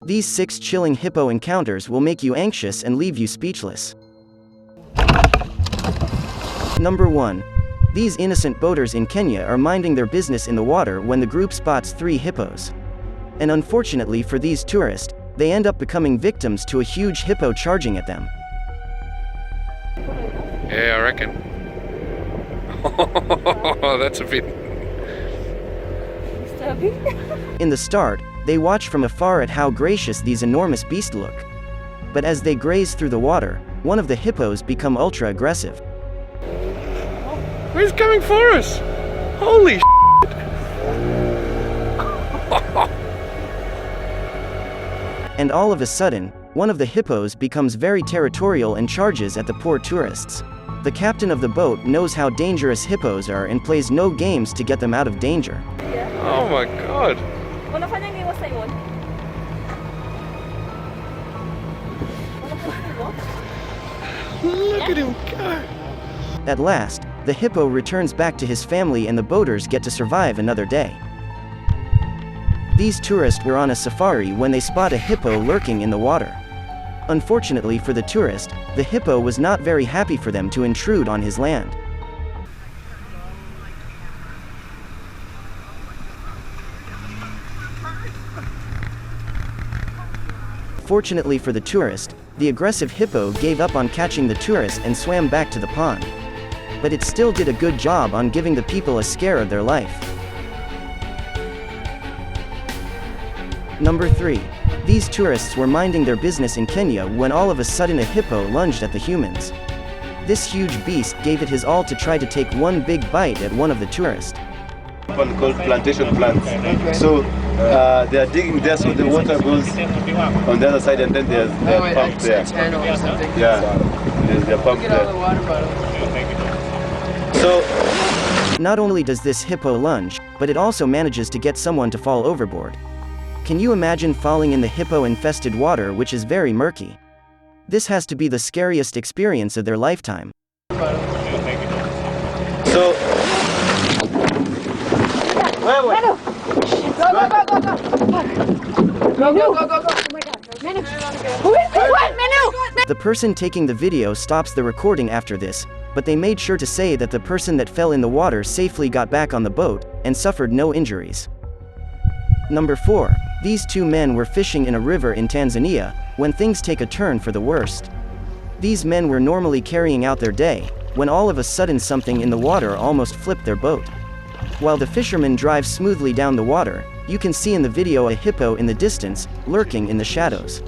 These 6 chilling hippo encounters will make you anxious and leave you speechless. Number 1. These innocent boaters in Kenya are minding their business in the water when the group spots 3 hippos. And unfortunately for these tourists, they end up becoming victims to a huge hippo charging at them. Yeah, I reckon. Oh, that's a bit disturbing. In the start, they watch from afar at how gracious these enormous beasts look. But as they graze through the water, one of the hippos become ultra aggressive. Who's coming for us? Holy shit. And all of a sudden, one of the hippos becomes very territorial and charges at the poor tourists. The captain of the boat knows how dangerous hippos are and plays no games to get them out of danger. Oh my god. Look at him go. At last, the hippo returns back to his family and the boaters get to survive another day. These tourists were on a safari when they spot a hippo lurking in the water. Unfortunately for the tourist, the hippo was not very happy for them to intrude on his land. Fortunately for the tourist, the aggressive hippo gave up on catching the tourist and swam back to the pond. But it still did a good job on giving the people a scare of their life. Number 3. These tourists were minding their business in Kenya when all of a sudden a hippo lunged at the humans. This huge beast gave it his all to try to take one big bite at one of the tourists. One called plantation plants. So they are digging there so the water goes on the other side and then there's a pump there. Yeah, there's a pump there. So not only does this hippo lunge, but it also manages to get someone to fall overboard. Can you imagine falling in the hippo-infested water, which is very murky? This has to be the scariest experience of their lifetime. So the person taking the video stops the recording after this, but they made sure to say that the person that fell in the water safely got back on the boat and suffered no injuries. Number 4. These 2 men were fishing in a river in Tanzania when things take a turn for the worst. These men were normally carrying out their day when all of a sudden something in the water almost flipped their boat. While the fishermen drive smoothly down the water, you can see in the video a hippo in the distance, lurking in the shadows.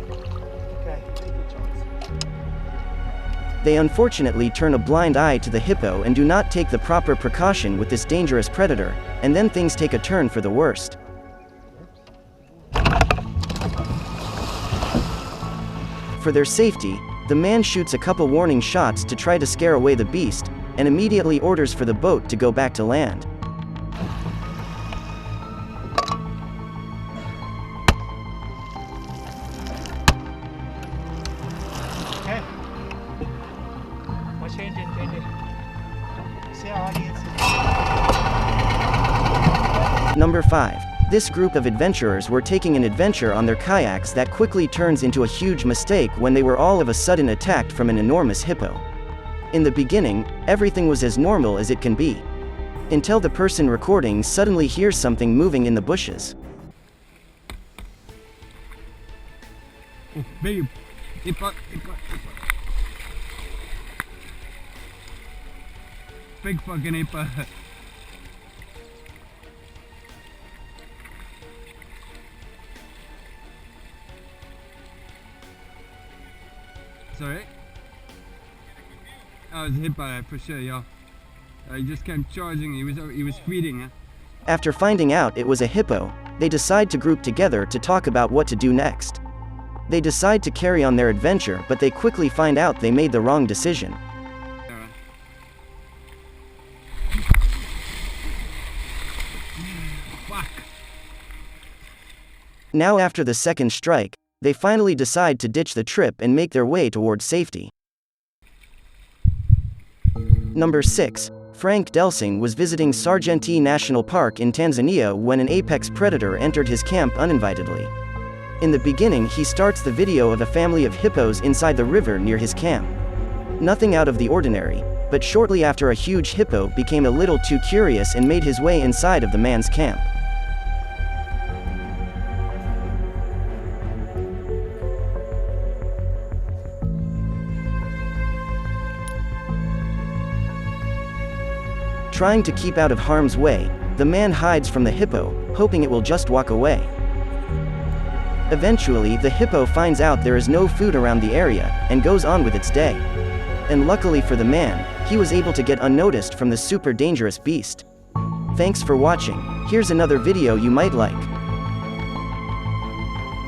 They unfortunately turn a blind eye to the hippo and do not take the proper precaution with this dangerous predator, and then things take a turn for the worst. For their safety, the man shoots a couple warning shots to try to scare away the beast, and immediately orders for the boat to go back to land. Okay. We're changing. See our audience. Number 5. This group of adventurers were taking an adventure on their kayaks that quickly turns into a huge mistake when they were all of a sudden attacked from an enormous hippo. In the beginning, everything was as normal as it can be. Until the person recording suddenly hears something moving in the bushes. Oh, babe. Hippo. Big fucking hippo. Sorry? Oh, it was a hippo for sure, yeah. He just came charging, he was feeding. After finding out it was a hippo, they decide to group together to talk about what to do next. They decide to carry on their adventure, but they quickly find out they made the wrong decision. Fuck. Now after the second strike, they finally decide to ditch the trip and make their way towards safety. Number 6. Frank Delsing was visiting Sargenti National Park in Tanzania when an apex predator entered his camp uninvitedly. In the beginning, he starts the video of a family of hippos inside the river near his camp. Nothing out of the ordinary, but shortly after a huge hippo became a little too curious and made his way inside of the man's camp. Trying to keep out of harm's way, the man hides from the hippo, hoping it will just walk away. Eventually, the hippo finds out there is no food around the area, and goes on with its day. And luckily for the man, he was able to get unnoticed from the super dangerous beast. Thanks for watching. Here's another video you might like.